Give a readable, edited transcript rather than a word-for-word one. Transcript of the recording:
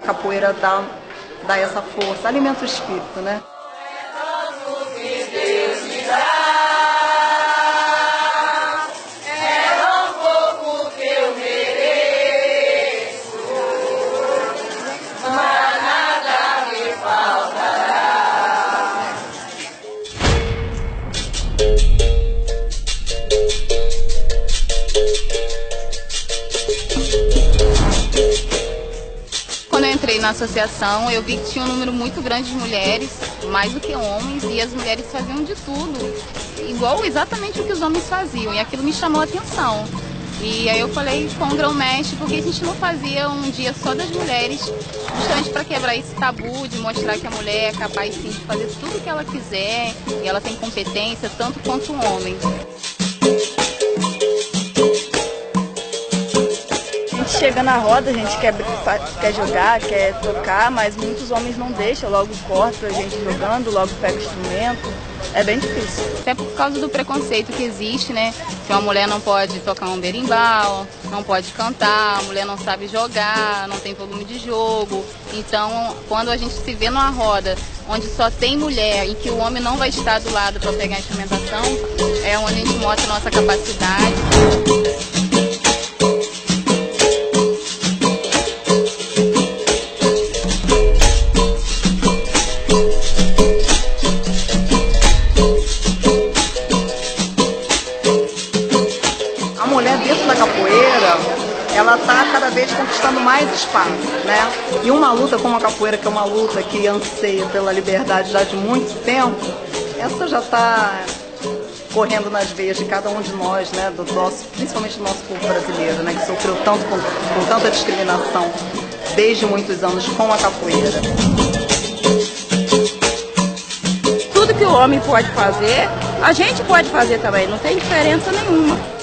capoeira dá essa força, alimenta o espírito, né? Quando eu entrei na associação, eu vi que tinha um número muito grande de mulheres, mais do que homens, e as mulheres faziam de tudo, igual exatamente o que os homens faziam, e aquilo me chamou a atenção. E aí eu falei com o grão-mestre, porque a gente não fazia um dia só das mulheres, justamente para quebrar esse tabu de mostrar que a mulher é capaz sim de fazer tudo o que ela quiser, e ela tem competência tanto quanto o homem. Chega na roda, a gente quer jogar, quer tocar, mas muitos homens não deixam, logo corta a gente jogando, logo pega o instrumento. É bem difícil. Até por causa do preconceito que existe, né? Que uma mulher não pode tocar um berimbau, não pode cantar, a mulher não sabe jogar, não tem volume de jogo. Então, quando a gente se vê numa roda onde só tem mulher e que o homem não vai estar do lado para pegar a instrumentação, é onde a gente mostra a nossa capacidade. A mulher dentro da capoeira, ela está cada vez conquistando mais espaço, né? E uma luta como a capoeira, que é uma luta que anseia pela liberdade já de muito tempo, essa já está correndo nas veias de cada um de nós, né? Principalmente do nosso povo brasileiro, né? Que sofreu tanto com tanta discriminação desde muitos anos com a capoeira. Tudo que o homem pode fazer, a gente pode fazer também, não tem diferença nenhuma.